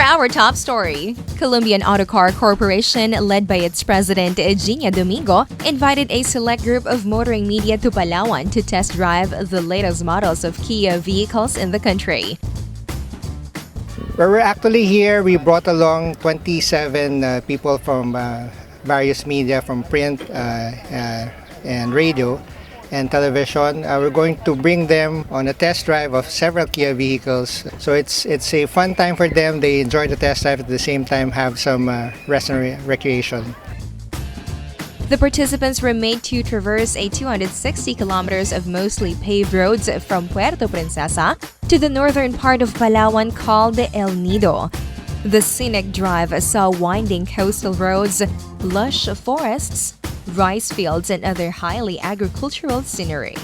our top story, Colombian Auto Car Corporation, led by its president Gina Domingo, invited a select group of motoring media to Palawan to test drive the latest models of Kia vehicles in the country. Where we're actually here, we brought along 27 people from various media, from print and radio and television. We're going to bring them on a test drive of several Kia vehicles. So it's a fun time for them. They enjoy the test drive, at the same time have some rest and recreation. The participants were made to traverse a 260 kilometers of mostly paved roads from Puerto Princesa to the northern part of Palawan called El Nido. The scenic drive saw winding coastal roads, lush forests, rice fields, and other highly agricultural scenery.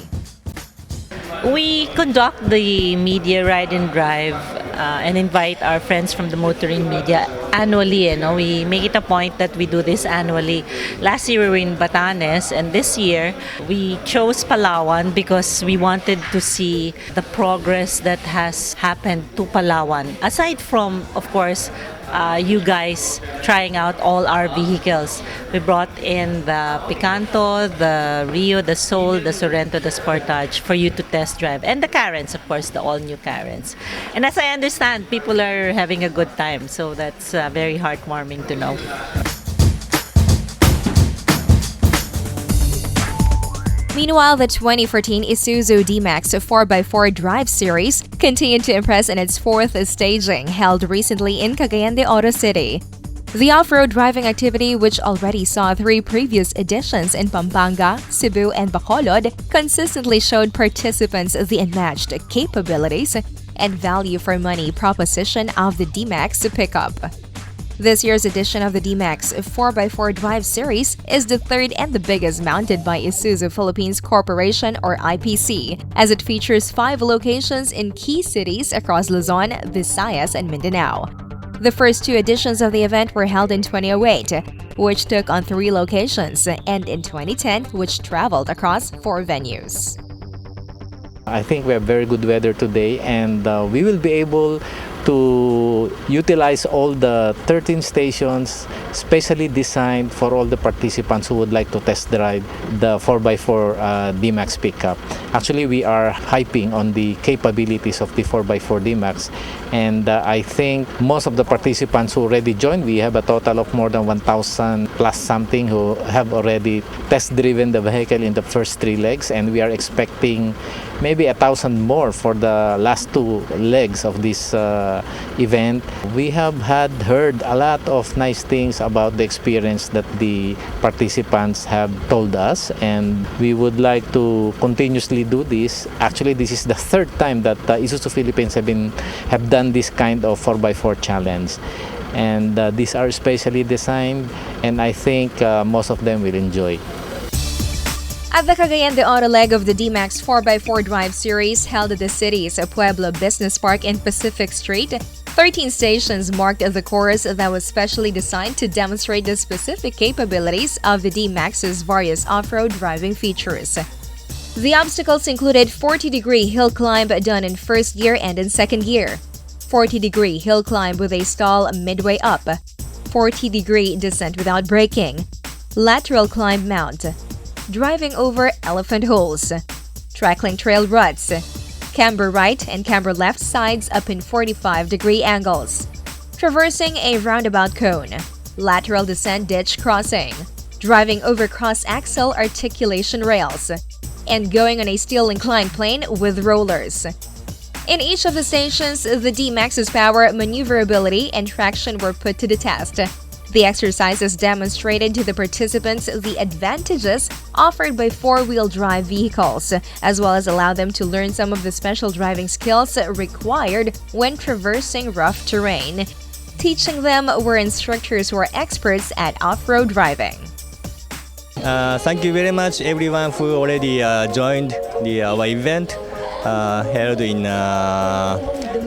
We conduct the media ride and drive and invite our friends from the motoring media annually. We make it a point that we do this annually. Last year we were in Batanes, and this year we chose Palawan because we wanted to see the progress that has happened to Palawan. Aside from, of course, you guys trying out all our vehicles. We brought in the Picanto, the Rio, the Soul, the Sorrento, the Sportage for you to test drive. And the Karens, of course, the all-new Karens. And as I understand, people are having a good time. So that's very heartwarming to know. Meanwhile, the 2014 Isuzu D-Max 4x4 Drive Series continued to impress in its fourth staging, held recently in Cagayan de Oro City. The off-road driving activity, which already saw 3 previous editions in Pampanga, Cebu, and Bacolod, consistently showed participants the unmatched capabilities and value for money proposition of the D-Max pickup. This year's edition of the D-Max 4x4 Drive Series is the third and the biggest mounted by Isuzu Philippines Corporation, or IPC, as it features 5 locations in key cities across Luzon, Visayas, and Mindanao. The first 2 editions of the event were held in 2008, which took on 3 locations, and in 2010, which traveled across 4 venues. I think we have very good weather today, and we will be able to utilize all the 13 stations specially designed for all the participants who would like to test drive the 4x4 D-Max pickup. Actually, we are hyping on the capabilities of the 4x4 D-Max, and I think most of the participants who already joined, we have a total of more than 1,000 plus something who have already test driven the vehicle in the first 3 legs, and we are expecting maybe 1,000 more for the last 2 legs of this event. We have heard a lot of nice things about the experience that the participants have told us, and we would like to continuously do this. Actually, this is the 3rd time that Isuzu Philippines have done this kind of 4x4 challenge, and these are specially designed, and I think most of them will enjoy. At the Cagayan de Oro leg of the D-Max 4x4 Drive Series, held at the city's Pueblo Business Park and Pacific Street, 13 stations marked the course that was specially designed to demonstrate the specific capabilities of the D-Max's various off-road driving features. The obstacles included 40-degree hill climb done in first gear and in second gear, 40-degree hill climb with a stall midway up, 40-degree descent without braking, lateral climb mount, driving over elephant holes, trackling trail ruts, camber right and camber left sides up in 45-degree angles, traversing a roundabout cone, lateral descent ditch crossing, driving over cross-axle articulation rails, and going on a steel inclined plane with rollers. In each of the stations, the D-Max's power, maneuverability, and traction were put to the test. The exercises demonstrated to the participants the advantages offered by 4-wheel drive vehicles, as well as allow them to learn some of the special driving skills required when traversing rough terrain. Teaching them were instructors who are experts at off-road driving. Thank you very much everyone who already joined our event held in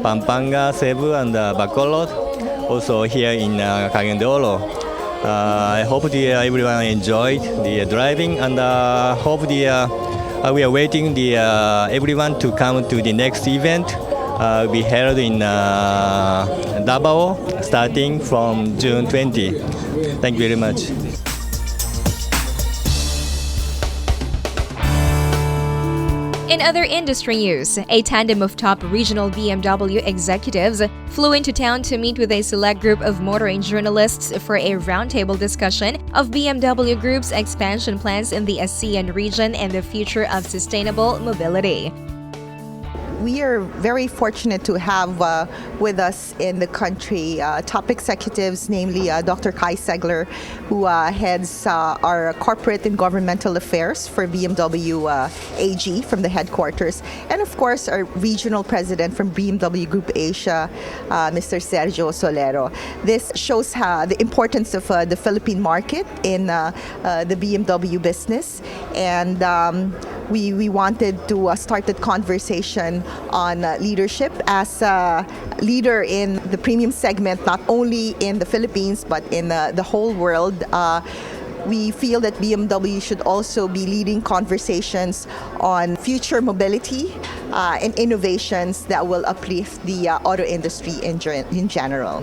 Pampanga, Cebu, and Bacolod. Also here in Cagayan de Oro. I hope everyone enjoyed the driving, and hope we are waiting everyone to come to the next event will be held in Davao starting from June 20. Thank you very much. In other industry news, a tandem of top regional BMW executives flew into town to meet with a select group of motoring journalists for a roundtable discussion of BMW Group's expansion plans in the ASEAN region and the future of sustainable mobility. We are very fortunate to have with us in the country top executives, namely Dr. Kai Segler, who heads our corporate and governmental affairs for BMW AG from the headquarters, and of course our regional president from BMW Group Asia, Mr. Sergio Solero. This shows the importance of the Philippine market in the BMW business, and we wanted to start that conversation on leadership as a leader in the premium segment, not only in the Philippines but in the whole world. We feel that BMW should also be leading conversations on future mobility and innovations that will uplift the auto industry in general.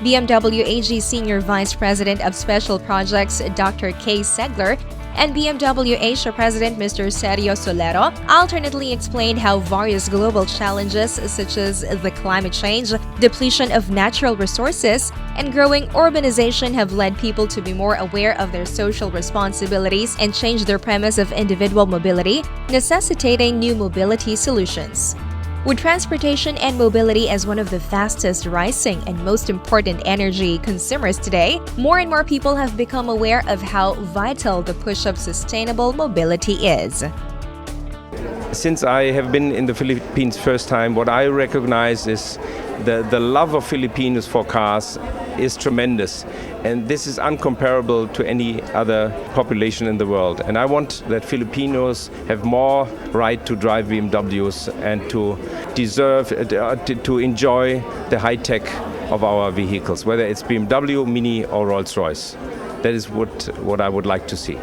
BMW AG Senior Vice President of Special Projects, Dr. Kay Segler, and BMW Asia President Mr. Sergio Solero alternately explained how various global challenges such as the climate change, depletion of natural resources, and growing urbanization have led people to be more aware of their social responsibilities and change their premise of individual mobility, necessitating new mobility solutions. With transportation and mobility as one of the fastest rising and most important energy consumers today, more and more people have become aware of how vital the push of sustainable mobility is. Since I have been in the Philippines first time, what I recognize is the love of Filipinos for cars is tremendous, and this is incomparable to any other population in the world. And I want that Filipinos have more right to drive BMWs and to deserve to enjoy the high tech of our vehicles, whether it's BMW, Mini or Rolls-Royce. That is what I would like to see.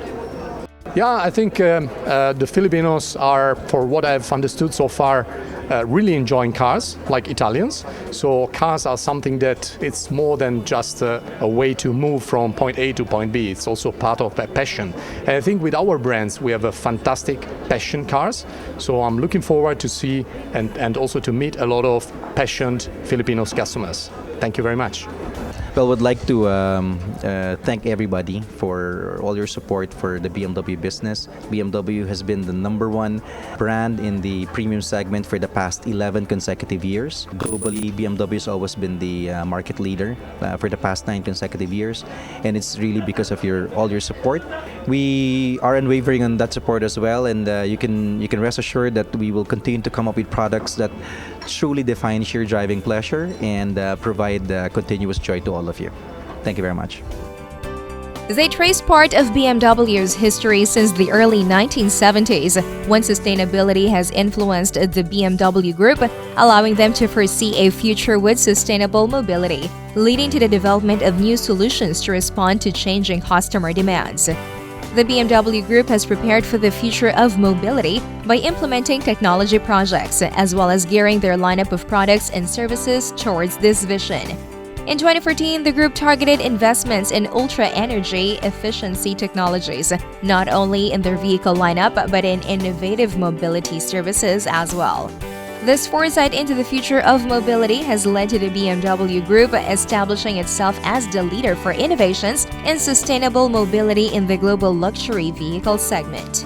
Yeah, I think the Filipinos are, for what I've understood so far, really enjoying cars, like Italians. So cars are something that it's more than just a way to move from point A to point B. It's also part of a passion. And I think with our brands, we have a fantastic passion cars. So I'm looking forward to see and also to meet a lot of passionate Filipinos customers. Thank you very much. Well, would like to thank everybody for all your support for the BMW business. BMW has been the #1 brand in the premium segment for the past 11 consecutive years. Globally, BMW has always been the market leader for the past 9 consecutive years, and it's really because of all your support. We are unwavering on that support as well, and you can rest assured that we will continue to come up with products that truly define sheer driving pleasure and provide continuous joy to all of you. Thank you very much. They trace part of BMW's history since the early 1970s, when sustainability has influenced the BMW Group, allowing them to foresee a future with sustainable mobility, leading to the development of new solutions to respond to changing customer demands. The BMW Group has prepared for the future of mobility by implementing technology projects, as well as gearing their lineup of products and services towards this vision. In 2014, the group targeted investments in ultra-energy efficiency technologies, not only in their vehicle lineup, but in innovative mobility services as well. This foresight into the future of mobility has led to the BMW Group establishing itself as the leader for innovations in sustainable mobility in the global luxury vehicle segment.